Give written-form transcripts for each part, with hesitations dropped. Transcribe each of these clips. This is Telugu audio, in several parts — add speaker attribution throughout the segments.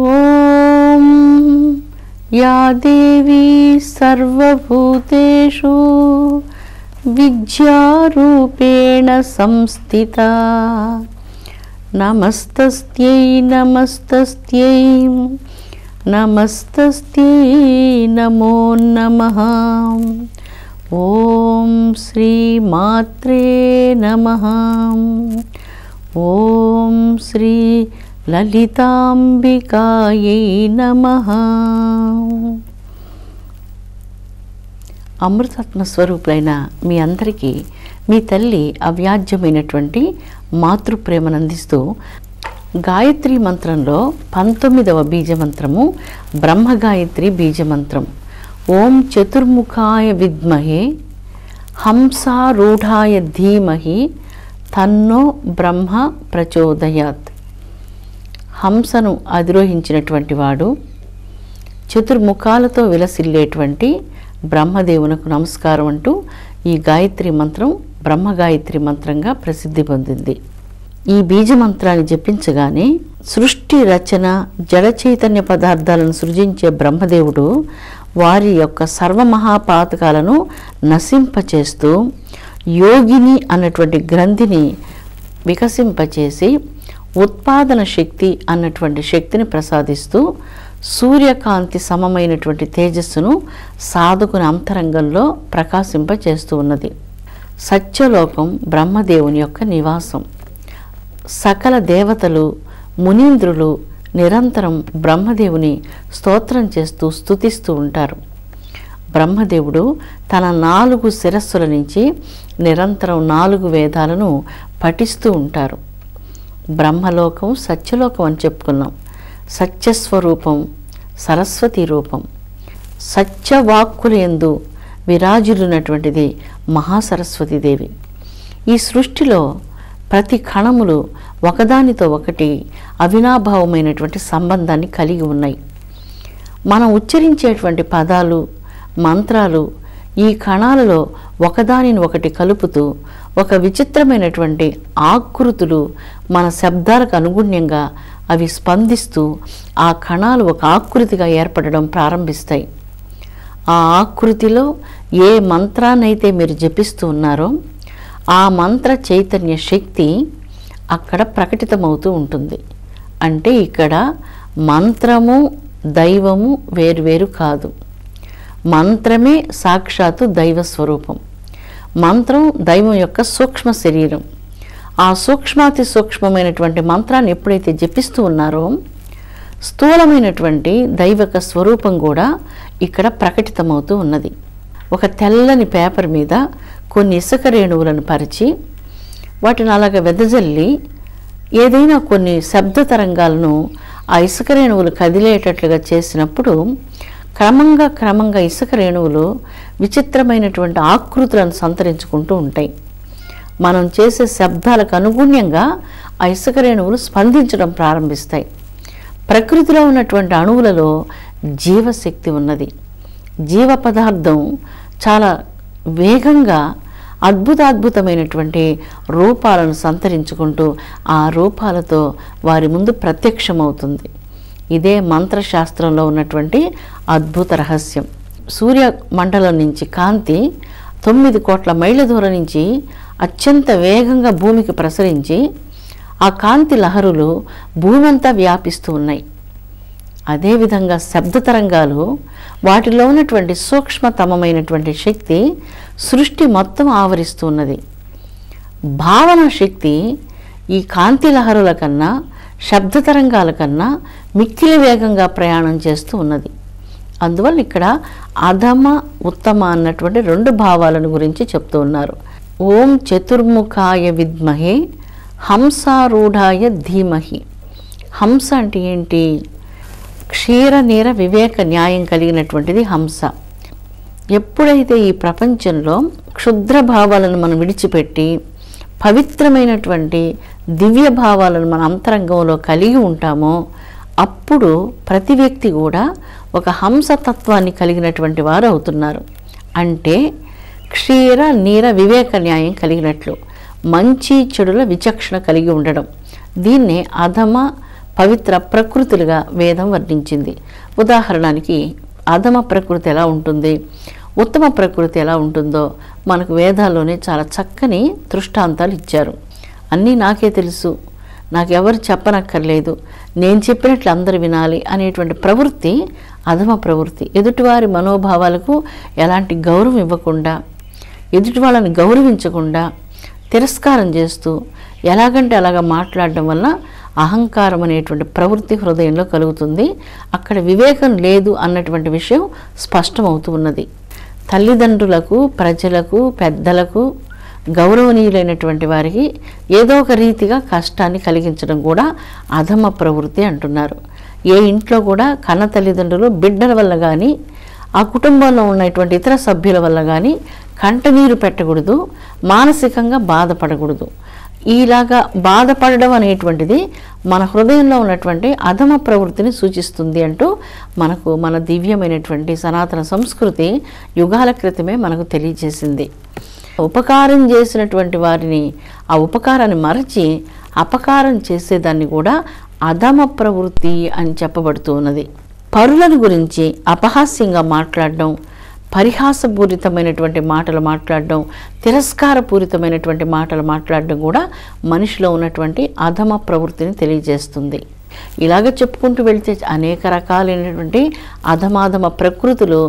Speaker 1: ఓం యా దేవీ సర్వభూతేషు విద్యారూపేణ సంస్థితా నమస్తస్యై నమస్తస్యై నమస్తస్యై నమో నమః. ఓం శ్రీ మాత్రే నమః. ఓం శ్రీ లలితాంబికాయై నమః. అమృతాత్మ స్వరూపులైన మీ అందరికీ మీ తల్లి అవ్యాజ్యమైనటువంటి మాతృప్రేమను అందిస్తూ గాయత్రి మంత్రంలో 19వ బీజమంత్రము బ్రహ్మగాయత్రి బీజమంత్రం. ఓం చతుర్ముఖాయ విద్మహే హంసారూఢాయ ధీమహి తన్నో బ్రహ్మ ప్రచోదయాత్. హంసను అధిరోహించినటువంటి వాడు, చతుర్ముఖాలతో విలసిల్లేటువంటి బ్రహ్మదేవునకు నమస్కారం అంటూ ఈ గాయత్రి మంత్రం బ్రహ్మగాయత్రి మంత్రంగా ప్రసిద్ధి పొందింది. ఈ బీజమంత్రాన్ని జపించగానే సృష్టి రచన జడ చైతన్య పదార్థాలను సృజించే బ్రహ్మదేవుడు వారి యొక్క సర్వమహాపాతకాలను నశింపచేస్తూ యోగిని అన్నటువంటి గ్రంథిని వికసింపచేసి ఉత్పాదన శక్తి అన్నటువంటి శక్తిని ప్రసాదిస్తూ సూర్యకాంతి సమమైనటువంటి తేజస్సును సాధకుని అంతరంగంలో ప్రకాశింపచేస్తూ ఉన్నది. సత్యలోకం బ్రహ్మదేవుని యొక్క నివాసం. సకల దేవతలు మునీంద్రులు నిరంతరం బ్రహ్మదేవుని స్తోత్రం చేస్తూ స్తుతిస్తూ ఉంటారు. బ్రహ్మదేవుడు తన 4 శిరస్సుల నుంచి నిరంతరం 4 వేదాలను పఠిస్తూ ఉంటారు. బ్రహ్మలోకం సత్యలోకం అని చెప్పుకున్నాం. సత్యస్వరూపం సరస్వతి రూపం. సత్యవాక్కులందు విరాజులున్నటువంటిది మహాసరస్వతీదేవి. ఈ సృష్టిలో ప్రతి కణములు ఒకదానితో ఒకటి అవినాభావమైనటువంటి సంబంధాన్ని కలిగి ఉన్నాయి. మనం ఉచ్చరించేటువంటి పదాలు మంత్రాలు ఈ కణాలలో ఒకదానిని ఒకటి కలుపుతూ ఒక విచిత్రమైనటువంటి ఆకృతులు మన శబ్దాలకు అనుగుణ్యంగా అవి స్పందిస్తూ ఆ కణాలు ఒక ఆకృతిగా ఏర్పడడం ప్రారంభిస్తాయి. ఆ ఆకృతిలో ఏ మంత్రాన్నైతే మీరు జపిస్తూ ఉన్నారో ఆ మంత్ర చైతన్య శక్తి అక్కడ ప్రకటితమవుతూ ఉంటుంది. అంటే ఇక్కడ మంత్రము దైవము వేరువేరు కాదు. మంత్రమే సాక్షాత్తు దైవ స్వరూపం. మంత్రం దైవం యొక్క సూక్ష్మ శరీరం. ఆ సూక్ష్మాతి సూక్ష్మమైనటువంటి మంత్రాన్ని ఎప్పుడైతే జపిస్తూ ఉన్నారో స్థూలమైనటువంటి దైవక స్వరూపం కూడా ఇక్కడ ప్రకటితమవుతూ ఉన్నది. ఒక తెల్లని పేపర్ మీద కొన్ని ఇసుక రేణువులను పరిచి వాటిని అలాగ వెదజల్లి ఏదైనా కొన్ని శబ్ద తరంగాలను ఆ ఇసుక రేణువులు కదిలేటట్లుగా చేసినప్పుడు క్రమంగా ఇసుక రేణువులు విచిత్రమైనటువంటి ఆకృతులను సంతరించుకుంటూ ఉంటాయి. మనం చేసే శబ్దాలకు అనుగుణ్యంగా ఆ ఇసుక రేణువులు స్పందించడం ప్రారంభిస్తాయి. ప్రకృతిలో ఉన్నటువంటి అణువులలో జీవశక్తి ఉన్నది. జీవ పదార్థం చాలా వేగంగా అద్భుతమైనటువంటి రూపాలను సంతరించుకుంటూ ఆ రూపాలతో వారి ముందు ప్రత్యక్షమవుతుంది. ఇదే మంత్రశాస్త్రంలో ఉన్నటువంటి అద్భుత రహస్యం. సూర్యమండలం నుంచి కాంతి 9 కోట్ల మైళ్ళ దూరం నుంచి అత్యంత వేగంగా భూమికి ప్రసరించి ఆ కాంతి లహరులు భూమి అంతా వ్యాపిస్తూ ఉన్నాయి. అదేవిధంగా శబ్ద తరంగాలు వాటిలో ఉన్నటువంటి సూక్ష్మతమైనటువంటి శక్తి సృష్టి మొత్తం ఆవరిస్తూ ఉన్నది. భావన శక్తి ఈ కాంతి లహరుల కన్నా శబ్ద తరంగాల కన్నా మిక్కిలి వేగంగా ప్రయాణం చేస్తూ ఉన్నది. అందువల్ల ఇక్కడ అధమ ఉత్తమ అన్నటువంటి 2 భావాలను గురించి చెప్తూ ఉన్నారు. ఓం చతుర్ముఖాయ విద్మహే హంసారూఢాయ ధీమహి. హంస అంటే ఏంటి? క్షీర నీర వివేక న్యాయం కలిగినటువంటిది హంస. ఎప్పుడైతే ఈ ప్రపంచంలో క్షుద్ర భావాలను మనం విడిచిపెట్టి పవిత్రమైనటువంటి దివ్య భావాలను మన అంతరంగంలో కలిగి ఉంటామో అప్పుడు ప్రతి వ్యక్తి కూడా ఒక హంసతత్వాన్ని కలిగినటువంటి వారు అవుతున్నారు. అంటే క్షీర నీర వివేక న్యాయం కలిగినట్లు మంచి చెడుల విచక్షణ కలిగి ఉండడం. దీన్నే అధమ పవిత్ర ప్రకృతులుగా వేదం వర్ణించింది. ఉదాహరణకి అధమ ప్రకృతి ఎలా ఉంటుంది, ఉత్తమ ప్రకృతి ఎలా ఉంటుందో మనకు వేదాల్లోనే చాలా చక్కని దృష్టాంతాలు ఇచ్చారు. అన్నీ నాకే తెలుసు, నాకెవరు చెప్పనక్కర్లేదు, నేను చెప్పినట్లు అందరు వినాలి అనేటువంటి ప్రవృత్తి అధమ ప్రవృత్తి. ఎదుటివారి మనోభావాలకు ఎలాంటి గౌరవం ఇవ్వకుండా, ఎదుటి వాళ్ళని గౌరవించకుండా తిరస్కారం చేస్తూ ఎలాగంటే అలాగా మాట్లాడడం వల్ల అహంకారం అనేటువంటి ప్రవృత్తి హృదయంలో కలుగుతుంది. అక్కడ వివేకం లేదు అన్నటువంటి విషయం స్పష్టమవుతూ ఉన్నది. తల్లిదండ్రులకు, ప్రజలకు, పెద్దలకు, గౌరవనీయులైనటువంటి వారికి ఏదో ఒక రీతిగా కష్టాన్ని కలిగించడం కూడా అధమ ప్రవృత్తి అంటున్నారు. ఏ ఇంట్లో కూడా కన్న తల్లిదండ్రులు బిడ్డల వల్ల కానీ, ఆ కుటుంబంలో ఉన్నటువంటి ఇతర సభ్యుల వల్ల కానీ కంటనీరు పెట్టకూడదు, మానసికంగా బాధపడకూడదు. ఇలాగా బాధపడడం అనేటువంటిది మన హృదయంలో ఉన్నటువంటి అధమ ప్రవృత్తిని సూచిస్తుంది అంటూ మనకు మన దివ్యమైనటువంటి సనాతన సంస్కృతి యుగాల క్రితమే మనకు తెలియజేసింది. ఉపకారం చేసినటువంటి వారిని ఆ ఉపకారాన్ని మరచి అపకారం చేసేదాన్ని కూడా అధమ ప్రవృత్తి అని చెప్పబడుతూ ఉన్నది. పరులను గురించి అపహాస్యంగా మాట్లాడడం, పరిహాసపూరితమైనటువంటి మాటలు మాట్లాడడం, తిరస్కారపూరితమైనటువంటి మాటలు మాట్లాడడం కూడా మనిషిలో ఉన్నటువంటి అధమ ప్రవృత్తిని తెలియజేస్తుంది. ఇలాగ చెప్పుకుంటూ వెళితే అనేక రకాలైనటువంటి అధమాధమ ప్రకృతులు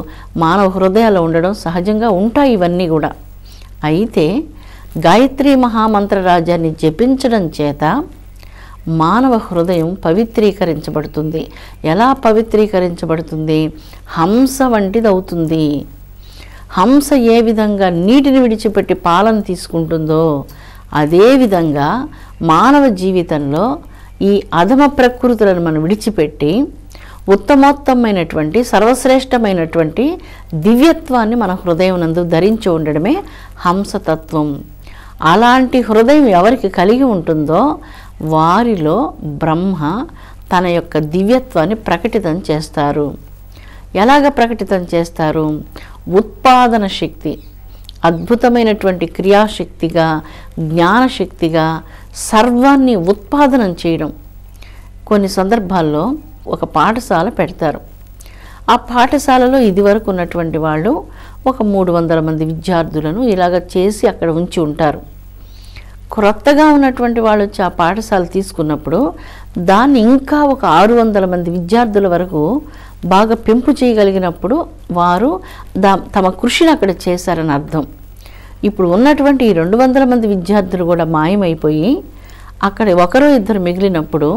Speaker 1: మానవ హృదయాల్లో ఉండడం సహజంగా ఉంటాయి. ఇవన్నీ కూడా అయితే గాయత్రీ మహామంత్ర రాజ్యాన్ని జపించడం చేత మానవ హృదయం పవిత్రీకరించబడుతుంది. ఎలా పవిత్రీకరించబడుతుంది? హంస వంటిది అవుతుంది. హంస ఏ విధంగా నీటిని విడిచిపెట్టి పాలను తీసుకుంటుందో అదేవిధంగా మానవ జీవితంలో ఈ అధమ ప్రకృతులను మనం విడిచిపెట్టి ఉత్తమోత్తమైనటువంటి సర్వశ్రేష్టమైనటువంటి దివ్యత్వాన్ని మన హృదయం నందు ధరించి ఉండడమే హంసతత్వం. అలాంటి హృదయం ఎవరికి కలిగి ఉంటుందో వారిలో బ్రహ్మ తన యొక్క దివ్యత్వాన్ని ప్రకటితం చేస్తారు. ఎలాగ ప్రకటితం చేస్తారు? ఉత్పాదన శక్తి, అద్భుతమైనటువంటి క్రియాశక్తిగా, జ్ఞానశక్తిగా సర్వాన్ని ఉత్పాదనం చేయడం. కొన్ని సందర్భాల్లో ఒక పాఠశాల పెడతారు. ఆ పాఠశాలలో ఇదివరకు ఉన్నటువంటి వాళ్ళు ఒక 300 మంది విద్యార్థులను ఇలాగ చేసి అక్కడ ఉంచి ఉంటారు. క్రొత్తగా ఉన్నటువంటి వాళ్ళు వచ్చి ఆ పాఠశాల తీసుకున్నప్పుడు దాన్ని ఇంకా ఒక 600 మంది విద్యార్థుల వరకు బాగా పెంపు చేయగలిగినప్పుడు వారు తమ కృషిని అక్కడ చేశారని అర్థం. ఇప్పుడు ఉన్నటువంటి ఈ 200 మంది విద్యార్థులు కూడా మాయమైపోయి అక్కడ ఒకరో ఇద్దరు మిగిలినప్పుడు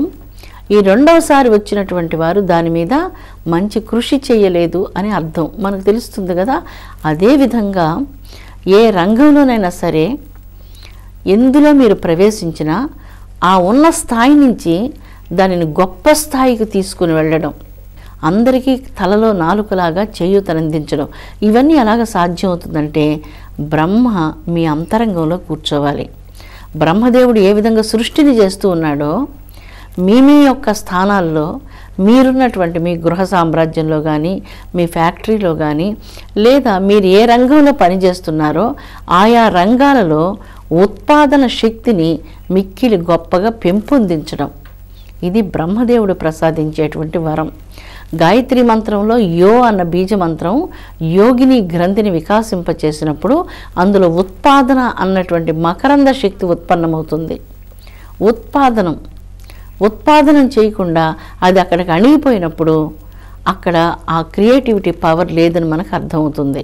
Speaker 1: ఈ రెండవసారి వచ్చినటువంటి వారు దాని మీద మంచి కృషి చేయలేదు అని అర్థం మనకు తెలుస్తుంది కదా. అదేవిధంగా ఏ రంగంలోనైనా సరే ఎందులో మీరు ప్రవేశించినా ఆ ఉన్న స్థాయి నుంచి దానిని గొప్ప స్థాయికి తీసుకుని వెళ్ళడం, అందరికీ తలలో నాలుకలాగా చేయూతనందించడం, ఇవన్నీ ఎలాగ సాధ్యమవుతుందంటే బ్రహ్మ మీ అంతరంగంలో కూర్చోవాలి. బ్రహ్మదేవుడు ఏ విధంగా సృష్టిని చేస్తూ ఉన్నాడో మీ యొక్క స్థానాల్లో మీరున్నటువంటి మీ గృహ సామ్రాజ్యంలో కానీ, మీ ఫ్యాక్టరీలో కానీ, లేదా మీరు ఏ రంగంలో పనిచేస్తున్నారో ఆయా రంగాలలో ఉత్పాదన శక్తిని మిక్కిలి గొప్పగా పెంపొందించడం, ఇది బ్రహ్మదేవుడు ప్రసాదించేటువంటి వరం. గాయత్రి మంత్రంలో యో అన్న బీజ మంత్రం యోగిని గ్రంథిని వికాసింపచేసినప్పుడు అందులో ఉత్పాదన అన్నటువంటి మకరంద శక్తి ఉత్పన్నమవుతుంది. ఉత్పాదనం చేయకుండా అది అక్కడికి అణిగిపోయినప్పుడు అక్కడ ఆ క్రియేటివిటీ పవర్ లేదని మనకు అర్థమవుతుంది.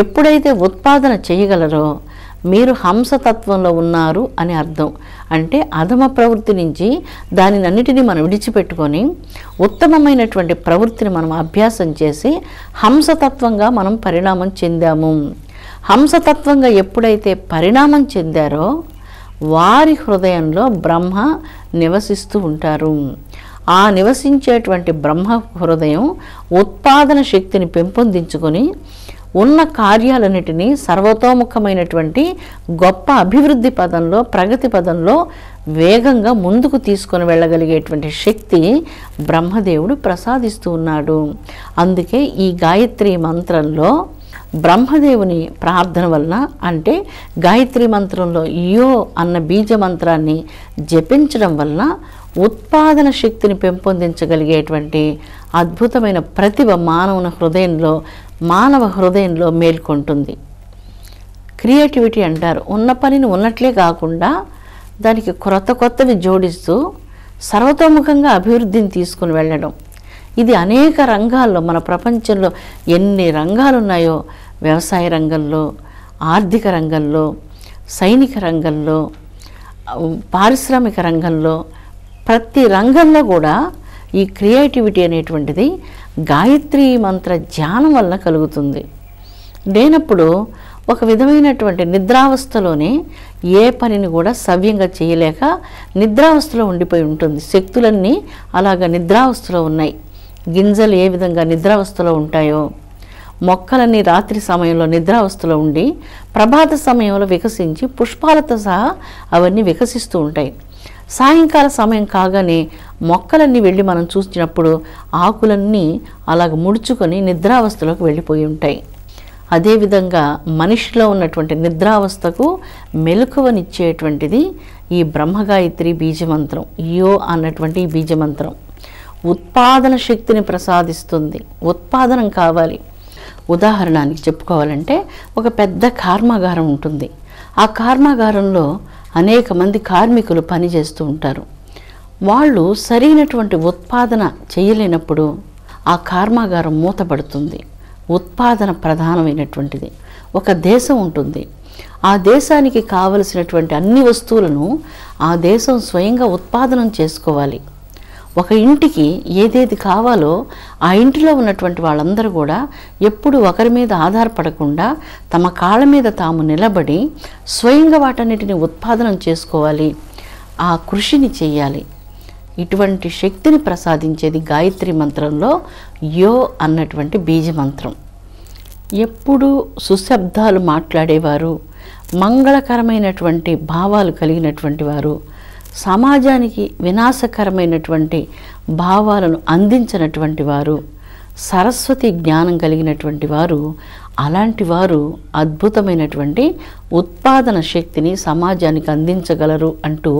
Speaker 1: ఎప్పుడైతే ఉత్పాదన చేయగలరో మీరు హంసతత్వంలో ఉన్నారు అని అర్థం. అంటే అధమ ప్రవృత్తి నుంచి దానినన్నిటినీ మనం విడిచిపెట్టుకొని ఉత్తమమైనటువంటి ప్రవృత్తిని మనం అభ్యాసం చేసి హంసతత్వంగా మనం పరిణామం చెందాము. హంసతత్వంగా ఎప్పుడైతే పరిణామం చెందారో వారి హృదయంలో బ్రహ్మ నివసిస్తూ ఉంటారు. ఆ నివసించేటువంటి బ్రహ్మ హృదయం ఉత్పాదన శక్తిని పెంపొందించుకొని ఉన్న కార్యాలన్నిటినీ సర్వతోముఖమైనటువంటి గొప్ప అభివృద్ధి పదంలో, ప్రగతి పదంలో వేగంగా ముందుకు తీసుకొని వెళ్ళగలిగేటువంటి శక్తి బ్రహ్మదేవుడు ప్రసాదిస్తూ ఉన్నాడు. అందుకే ఈ గాయత్రి మంత్రంలో బ్రహ్మదేవుని ప్రార్థన వలన, అంటే గాయత్రి మంత్రంలో యో అన్న బీజ మంత్రాన్ని జపించడం వలన ఉత్పాదన శక్తిని పెంపొందించగలిగేటువంటి అద్భుతమైన ప్రతిభ మానవ హృదయంలో మేల్కొంటుంది. క్రియేటివిటీ అంటారు. ఉన్న పనిని ఉన్నట్లే కాకుండా దానికి కొత్తవి జోడిస్తూ సర్వతోముఖంగా అభివృద్ధిని తీసుకుని వెళ్ళడం. ఇది అనేక రంగాల్లో, మన ప్రపంచంలో ఎన్ని రంగాలు ఉన్నాయో, వ్యవసాయ రంగంలో, ఆర్థిక రంగంలో, సైనిక రంగంలో, పారిశ్రామిక రంగంలో, ప్రతి రంగంలో కూడా ఈ క్రియేటివిటీ అనేటువంటిది గాయత్రి మంత్ర ధ్యానం వల్ల కలుగుతుంది. లేనప్పుడు ఒక విధమైనటువంటి నిద్రావస్థలోనే ఏ పనిని కూడా సవ్యంగా చేయలేక నిద్రావస్థలో ఉండిపోయి ఉంటుంది. శక్తులన్నీ అలాగ నిద్రావస్థలో ఉన్నాయి. గింజలు ఏ విధంగా నిద్రావస్థలో ఉంటాయో, మొక్కలన్నీ రాత్రి సమయంలో నిద్రావస్థలో ఉండి ప్రభాత సమయంలో వికసించి పుష్పాలతో సహా అవన్నీ వికసిస్తూ ఉంటాయి. సాయంకాల సమయం కాగానే మొక్కలన్నీ వెళ్ళి మనం చూసినప్పుడు ఆకులన్నీ అలాగ ముడుచుకొని నిద్రావస్థలోకి వెళ్ళిపోయి ఉంటాయి. అదేవిధంగా మనిషిలో ఉన్నటువంటి నిద్రావస్థకు మెలకువనిచ్చేటువంటిది ఈ బ్రహ్మగాయత్రి బీజమంత్రం. యో అన్నటువంటి ఈ బీజమంత్రం ఉత్పాదన శక్తిని ప్రసాదిస్తుంది. ఉత్పాదనం కావాలి. ఉదాహరణకి చెప్పుకోవాలంటే ఒక పెద్ద కర్మాగారం ఉంటుంది. ఆ కర్మాగారంలో అనేక మంది కార్మికులు పనిచేస్తూ ఉంటారు. వాళ్ళు సరైనటువంటి ఉత్పాదన చేయలేనప్పుడు ఆ కర్మాగారం మూతపడుతుంది. ఉత్పాదన ప్రధానమైనటువంటిది. ఒక దేశం ఉంటుంది. ఆ దేశానికి కావలసినటువంటి అన్ని వస్తువులను ఆ దేశం స్వయంగా ఉత్పాదనం చేసుకోవాలి. ఒక ఇంటికి ఏదేది కావాలో ఆ ఇంటిలో ఉన్నటువంటి వాళ్ళందరూ కూడా ఎప్పుడు ఒకరి మీద ఆధారపడకుండా తమ కాళ్ళ మీద తాము నిలబడి స్వయంగా వాటన్నిటిని ఉత్పాదనం చేసుకోవాలి. ఆ కృషిని చేయాలి. ఇటువంటి శక్తిని ప్రసాదించేది గాయత్రి మంత్రంలో యో అన్నటువంటి బీజమంత్రం. ఎప్పుడూ సుశబ్దాలు మాట్లాడేవారు, మంగళకరమైనటువంటి భావాలు కలిగినటువంటి వారు, సమాజానికి వినాశకరమైనటువంటి భావాలను అందించినటువంటి వారు, సరస్వతి జ్ఞానం కలిగినటువంటి వారు, అలాంటి వారు అద్భుతమైనటువంటి ఉత్పాదన శక్తిని సమాజానికి అందించగలరు అంటూ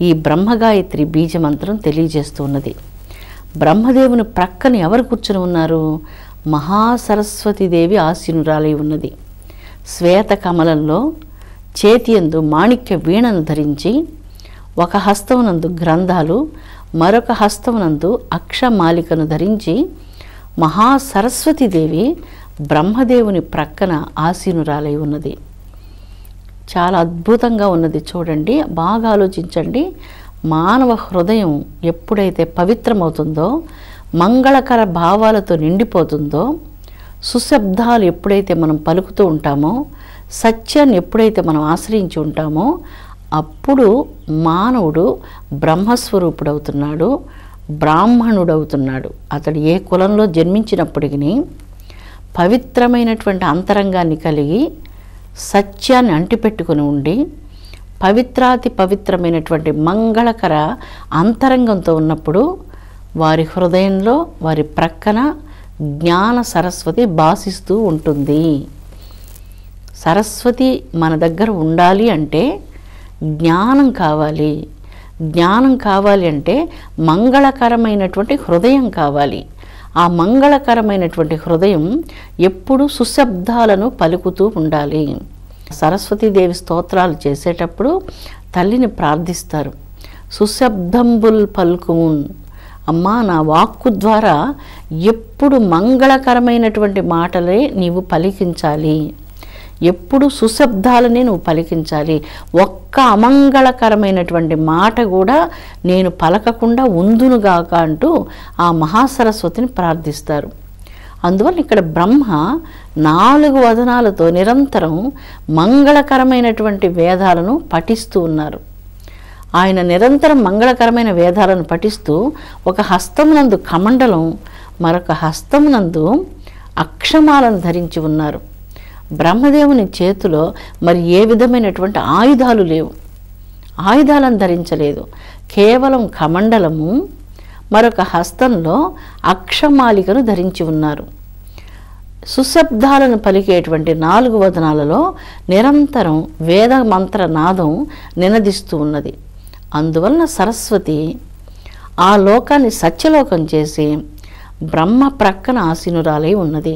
Speaker 1: ఈ బ్రహ్మగాయత్రి బీజమంత్రం తెలియజేస్తున్నది. బ్రహ్మదేవుని ప్రక్కన ఎవరు కూర్చుని ఉన్నారు? మహాసరస్వతీదేవి ఆసీనురాలై ఉన్నది. శ్వేత కమలంలో చేతియందు మాణిక్య వీణను ధరించి ఒక హస్తమునందు గ్రంథాలు, మరొక హస్తమునందు అక్షమాలికను ధరించి మహాసరస్వతీదేవి బ్రహ్మదేవుని ప్రక్కన ఆసీనురాలై ఉన్నది. చాలా అద్భుతంగా ఉన్నది. చూడండి, బాగా ఆలోచించండి. మానవ హృదయం ఎప్పుడైతే పవిత్రమవుతుందో, మంగళకర భావాలతో నిండిపోతుందో, సుశబ్దాలు ఎప్పుడైతే మనం పలుకుతూ ఉంటామో, సత్యాన్ని ఎప్పుడైతే మనం ఆశ్రయించి ఉంటామో, అప్పుడు మానవుడు బ్రహ్మస్వరూపుడవుతున్నాడు, బ్రాహ్మణుడవుతున్నాడు. అతడు ఏ కులంలో జన్మించినప్పటికీ పవిత్రమైనటువంటి అంతరంగాన్ని కలిగి సత్యాన్ని అంటిపెట్టుకుని ఉండి పవిత్రాతి పవిత్రమైనటువంటి మంగళకర అంతరంగంతో ఉన్నప్పుడు వారి హృదయంలో, వారి ప్రక్కన జ్ఞాన సరస్వతి భాసిస్తూ ఉంటుంది. సరస్వతి మన దగ్గర ఉండాలి అంటే జ్ఞానం కావాలి. జ్ఞానం కావాలి అంటే మంగళకరమైనటువంటి హృదయం కావాలి. ఆ మంగళకరమైనటువంటి హృదయం ఎప్పుడు సుశబ్దాలను పలుకుతూ ఉండాలి. సరస్వతీదేవి స్తోత్రాలు చేసేటప్పుడు తల్లిని ప్రార్థిస్తారు. సుశబ్దంబుల్ పలుకుమున్, అమ్మా నా వాక్కు ద్వారా ఎప్పుడు మంగళకరమైనటువంటి మాటలే నీవు పలికించాలి, ఎప్పుడు సుశబ్దాలనే నువ్వు పలికించాలి. ఒక్క అమంగళకరమైనటువంటి మాట కూడా నేను పలకకుండా ఉందునుగాక అంటూ ఆ మహాసరస్వతిని ప్రార్థిస్తారు. అందువల్ల ఇక్కడ బ్రహ్మ 4 వదనాలతో నిరంతరం మంగళకరమైనటువంటి వేదాలను పఠిస్తూ ఉన్నారు. ఆయన నిరంతరం మంగళకరమైన వేదాలను పఠిస్తూ ఒక హస్తమునందు కమండలం, మరొక హస్తమునందు అక్షమాలను ధరించి ఉన్నారు. బ్రహ్మదేవుని చేతిలో మరి ఏ విధమైనటువంటి ఆయుధాలు లేవు, ఆయుధాలను ధరించలేదు. కేవలం కమండలము, మరొక హస్తంలో అక్షమాలికను ధరించి ఉన్నారు. సుశబ్దాలను పలికేటువంటి 4 వదనాలలో నిరంతరం వేద మంత్ర నాదం నినదిస్తూ ఉన్నది. అందువలన సరస్వతి ఆ లోకాన్ని సత్యలోకం చేసి బ్రహ్మ ప్రక్కన ఆసీనురాలై ఉన్నది.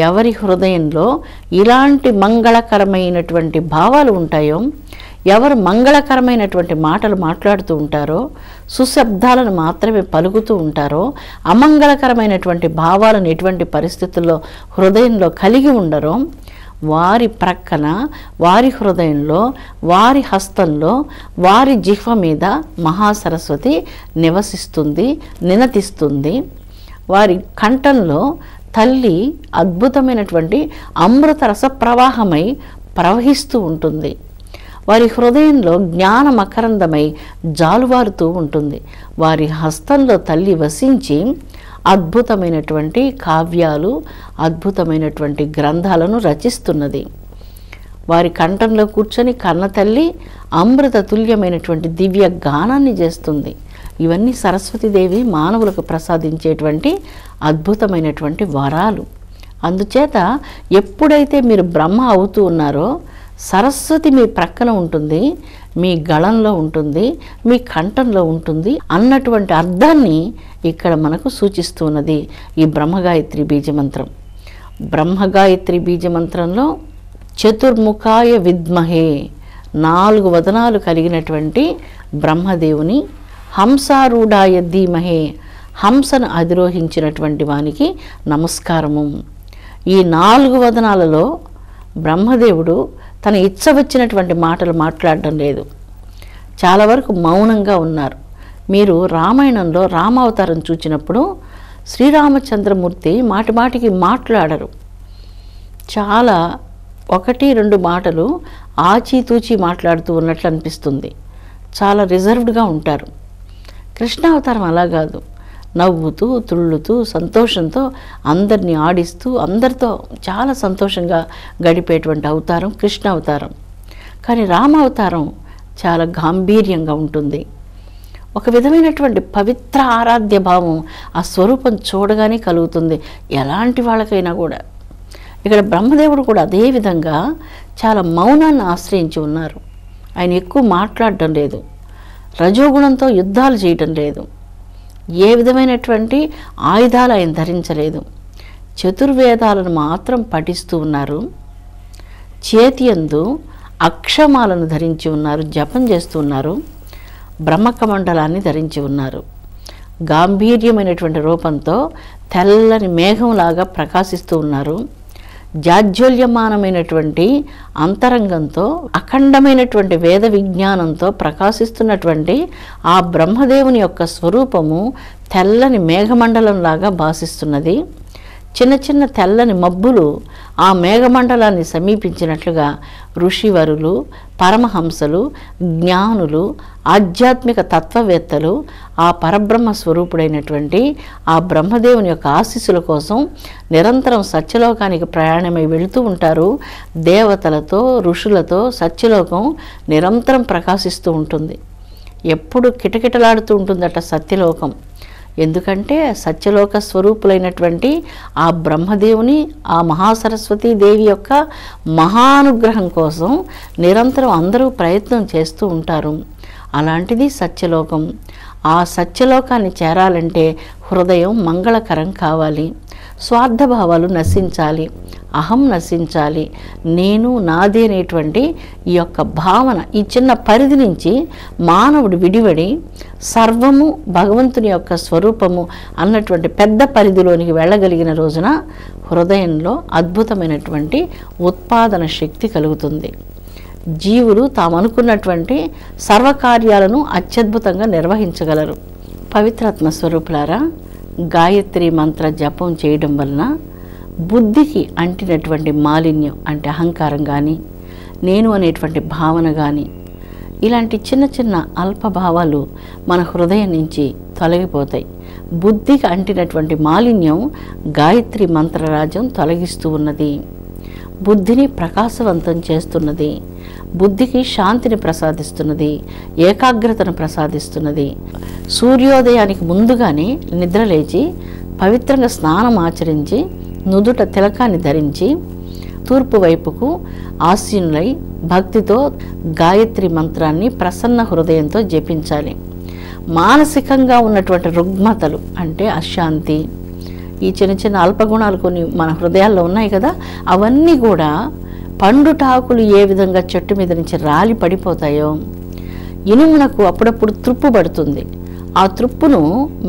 Speaker 1: ఎవరి హృదయంలో ఇలాంటి మంగళకరమైనటువంటి భావాలు ఉంటాయో, ఎవరు మంగళకరమైనటువంటి మాటలు మాట్లాడుతూ ఉంటారో, సుశబ్దాలను మాత్రమే పలుకుతూ ఉంటారో, అమంగళకరమైనటువంటి భావాలను ఎటువంటి పరిస్థితుల్లో హృదయంలో కలిగి ఉండరో, వారి ప్రక్కన, వారి హృదయంలో, వారి హస్తంలో, వారి జిహ్వ మీద మహాసరస్వతి నివసిస్తుంది, నినతిస్తుంది. వారి కంఠంలో తల్లి అద్భుతమైనటువంటి అమృత రస ప్రవాహమై ప్రవహిస్తూ ఉంటుంది. వారి హృదయంలో జ్ఞాన మకరందమై జాలువారుతూ ఉంటుంది. వారి హస్తంలో తల్లి వసించి అద్భుతమైనటువంటి కావ్యాలు, అద్భుతమైనటువంటి గ్రంథాలను రచిస్తున్నది. వారి కంఠంలో కూర్చొని కన్న తల్లి అమృత తుల్యమైనటువంటి దివ్య గానాన్ని చేస్తుంది. ఇవన్నీ సరస్వతీదేవి మానవులకు ప్రసాదించేటువంటి అద్భుతమైనటువంటి వరాలు. అందుచేత ఎప్పుడైతే మీరు బ్రహ్మ అవుతూ ఉన్నారో, సరస్వతి మీ ప్రక్కన ఉంటుంది, మీ గళంలో ఉంటుంది, మీ కంఠంలో ఉంటుంది అన్నటువంటి అర్థాన్ని ఇక్కడ మనకు సూచిస్తున్నది ఈ బ్రహ్మగాయత్రి బీజమంత్రం. బ్రహ్మగాయత్రి బీజమంత్రంలో చతుర్ముఖాయ విద్మహే, 4 వదనాలు కలిగినటువంటి బ్రహ్మదేవుని, హంసారూఢాయ ధీమహే, హంసను అధిరోహించినటువంటి వానికి నమస్కారము. ఈ 4 వదనాలలో బ్రహ్మదేవుడు తన ఇచ్చ వచ్చినటువంటి మాటలు మాట్లాడడం లేదు. చాలా వరకు మౌనంగా ఉన్నారు. మీరు రామాయణంలో రామావతారం చూచినప్పుడు శ్రీరామచంద్రమూర్తి మాటిమాటికి మాట్లాడరు. చాలా 1-2 మాటలు ఆచితూచి మాట్లాడుతూ ఉన్నట్లు అనిపిస్తుంది. చాలా రిజర్వ్డ్గా ఉంటారు. కృష్ణావతారం అలా కాదు. నవ్వుతూ, తుళ్ళుతూ, సంతోషంతో అందరినీ ఆడిస్తూ, అందరితో చాలా సంతోషంగా గడిపేటువంటి అవతారం కృష్ణావతారం. కానీ రామావతారం చాలా గాంభీర్యంగా ఉంటుంది. ఒక విధమైనటువంటి పవిత్ర ఆరాధ్య భావం ఆ స్వరూపం చూడగానే కలుగుతుంది ఎలాంటి వాళ్ళకైనా కూడా. ఇక్కడ బ్రహ్మదేవుడు కూడా అదే విధంగా చాలా మౌనాన్ని ఆశ్రయించి ఉన్నారు. ఆయన ఎక్కువ మాట్లాడడం లేదు, రజోగుణంతో యుద్ధాలు చేయటం లేదు, ఏ విధమైనటువంటి ఆయుధాలు ఆయన ధరించలేదు. చతుర్వేదాలను మాత్రం పఠిస్తూ ఉన్నారు. చేతి యందు అక్షమాలను ధరించి ఉన్నారు, జపం చేస్తూ ఉన్నారు, బ్రహ్మకమండలాన్ని ధరించి ఉన్నారు. గాంభీర్యమైనటువంటి రూపంతో తెల్లని మేఘంలాగా ప్రకాశిస్తూ ఉన్నారు. జాజ్వల్యమానమైనటువంటి అంతరంగంతో, అఖండమైనటువంటి వేద విజ్ఞానంతో ప్రకాశిస్తున్నటువంటి ఆ బ్రహ్మదేవుని యొక్క స్వరూపము తెల్లని మేఘమండలంలాగా భాసిస్తున్నది. చిన్న చిన్న తెల్లని మబ్బులు ఆ మేఘమండలాన్ని సమీపించినట్లుగా ఋషివరులు, పరమహంసలు, జ్ఞానులు, ఆధ్యాత్మిక తత్వవేత్తలు ఆ పరబ్రహ్మ స్వరూపుడైనటువంటి ఆ బ్రహ్మదేవుని యొక్క ఆశీస్సుల కోసం నిరంతరం సత్యలోకానికి ప్రయాణమై వెళుతూ ఉంటారు. దేవతలతో, ఋషులతో సత్యలోకం నిరంతరం ప్రకాశిస్తూ ఉంటుంది. ఎప్పుడు కిటకిటలాడుతూ ఉంటుందట సత్యలోకం. ఎందుకంటే సత్యలోక స్వరూపులైనటువంటి ఆ బ్రహ్మదేవుని, ఆ మహాసరస్వతీ దేవి యొక్క మహానుగ్రహం కోసం నిరంతరం అందరూ ప్రయత్నం చేస్తూ ఉంటారు. అలాంటిది సత్యలోకం. ఆ సత్యలోకాన్ని చేరాలంటే హృదయం మంగళకరం కావాలి, స్వార్థభావాలు నశించాలి, అహం నశించాలి, నేను నాది అనేటువంటి ఈ యొక్క భావన, ఈ చిన్న పరిధి నుంచి మానవుడు విడివడి సర్వము భగవంతుని యొక్క స్వరూపము అన్నటువంటి పెద్ద పరిధిలోనికి వెళ్ళగలిగిన రోజున హృదయంలో అద్భుతమైనటువంటి ఉత్పాదన శక్తి కలుగుతుంది. జీవులు తాము అనుకున్నటువంటి సర్వకార్యాలను అత్యద్భుతంగా నిర్వహించగలరు. పవిత్రాత్మ స్వరూపులారా, గాయత్రి మంత్ర జపం చేయడం వలన బుద్ధికి అంటినటువంటి మాలిన్యం అంటే అహంకారం కానీ, నేను అనేటువంటి భావన కానీ, ఇలాంటి చిన్న చిన్న అల్పభావాలు మన హృదయం నుంచి తొలగిపోతాయి. బుద్ధికి అంటినటువంటి మాలిన్యం గాయత్రి మంత్రరాజ్యం తొలగిస్తూ ఉన్నది. బుద్ధిని ప్రకాశవంతం చేస్తున్నది, బుద్ధికి శాంతిని ప్రసాదిస్తున్నది, ఏకాగ్రతను ప్రసాదిస్తున్నది. సూర్యోదయానికి ముందుగానే నిద్రలేచి పవిత్రంగా స్నానం ఆచరించి నుదుట తిలకాన్ని ధరించి తూర్పు వైపుకు ఆసీనులై భక్తితో గాయత్రి మంత్రాన్ని ప్రసన్న హృదయంతో జపించాలి. మానసికంగా ఉన్నటువంటి రుగ్మతలు అంటే అశాంతి, ఈ చిన్న చిన్న అల్పగుణాలు కొన్ని మన హృదయాల్లో ఉన్నాయి కదా, అవన్నీ కూడా పండుటాకులు ఏ విధంగా చెట్టు మీద నుంచి రాలి పడిపోతాయో ఇనుమునకు అప్పుడప్పుడు త్రుప్పు పడుతుంది. ఆ త్రుప్పును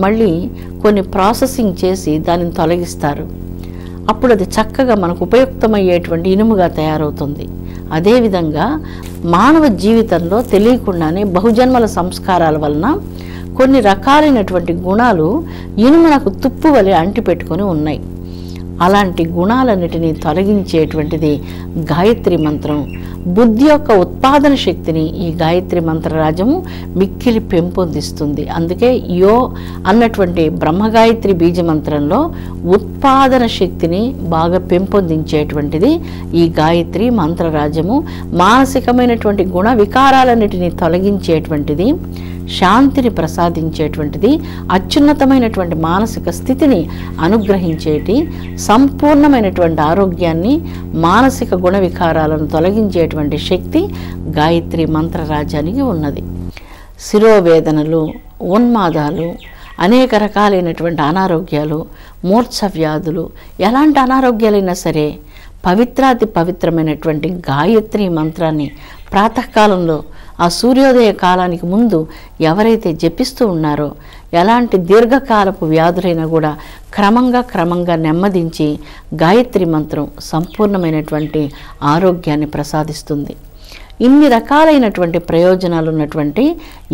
Speaker 1: మళ్ళీ కొన్ని ప్రాసెసింగ్ చేసి దానిని తొలగిస్తారు. అప్పుడు అది చక్కగా మనకు ఉపయుక్తమయ్యేటువంటి ఇనుముగా తయారవుతుంది. అదేవిధంగా మానవ జీవితంలో తెలియకుండానే బహుజన్మల సంస్కారాల వలన కొన్ని రకాలైనటువంటి గుణాలు ఇనుమునకు తుప్పు వలె అంటిపెట్టుకొని ఉన్నాయి. అలాంటి గుణాలన్నిటినీ తొలగించేటువంటిది గాయత్రి మంత్రం. బుద్ధి యొక్క ఉత్పాదన శక్తిని ఈ గాయత్రి మంత్రరాజము మిక్కిలి పెంపొందిస్తుంది. అందుకే యో అన్నటువంటి బ్రహ్మగాయత్రి బీజమంత్రంలో ఉత్పాదన శక్తిని బాగా పెంపొందించేటువంటిది ఈ గాయత్రి మంత్రరాజము. మానసికమైనటువంటి గుణ వికారాలన్నిటినీ తొలగించేటువంటిది, శాంతిని ప్రసాదించేటువంటిది, అత్యున్నతమైనటువంటి మానసిక స్థితిని అనుగ్రహించేటి, సంపూర్ణమైనటువంటి ఆరోగ్యాన్ని, మానసిక గుణ వికారాలను తొలగించేటువంటి శక్తి గాయత్రి మంత్రరాజానికి ఉన్నది. శిరోవేదనలు, ఉన్మాదాలు, అనేక రకాలైనటువంటి అనారోగ్యాలు, మూర్ఛ వ్యాధులు, ఎలాంటి అనారోగ్యాలైనా సరే పవిత్రాతి పవిత్రమైనటువంటి గాయత్రి మంత్రాన్ని ప్రాతకాలంలో ఆ సూర్యోదయ కాలానికి ముందు ఎవరైతే జపిస్తూ ఉన్నారో ఎలాంటి దీర్ఘకాలపు వ్యాధులైనా కూడా క్రమంగా నెమ్మదించి గాయత్రి మంత్రం సంపూర్ణమైనటువంటి ఆరోగ్యాన్ని ప్రసాదిస్తుంది. ఇన్ని రకాలైనటువంటి ప్రయోజనాలు ఉన్నటువంటి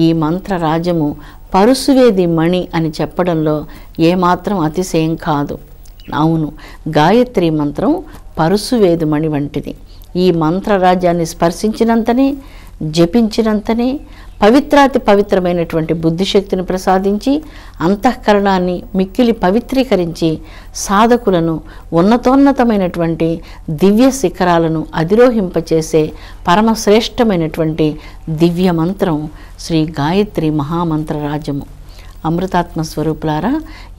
Speaker 1: ఈ మంత్రరాజము పరుసువేది మణి అని చెప్పడంలో ఏమాత్రం అతిశయం కాదు. అవును, గాయత్రి మంత్రం పరుసువేది మణి వంటిది. ఈ మంత్రరాజ్యాన్ని స్పర్శించినంతనే, జపించినంతనే పవిత్రాతి పవిత్రమైనటువంటి బుద్ధిశక్తిని ప్రసాదించి అంతఃకరణాన్ని మిక్కిలి పవిత్రీకరించి సాధకులను ఉన్నతోన్నతమైనటువంటి దివ్య శిఖరాలను అధిరోహింపచేసే పరమశ్రేష్టమైనటువంటి దివ్య మంత్రం శ్రీ గాయత్రి మహామంత్రరాజము. అమృతాత్మ స్వరూపులారా,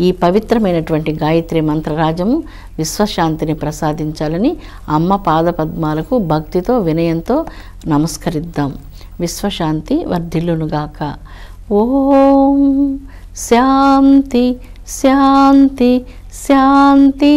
Speaker 1: ఈ పవిత్రమైనటువంటి గాయత్రి మంత్రరాజము విశ్వశాంతిని ప్రసాదించాలని అమ్మ పాదపద్మాలకు భక్తితో వినయంతో నమస్కరిద్దాం. విశ్వశాంతి వర్ధిల్లునుగాక. ఓం శాంతి శాంతి శాంతి.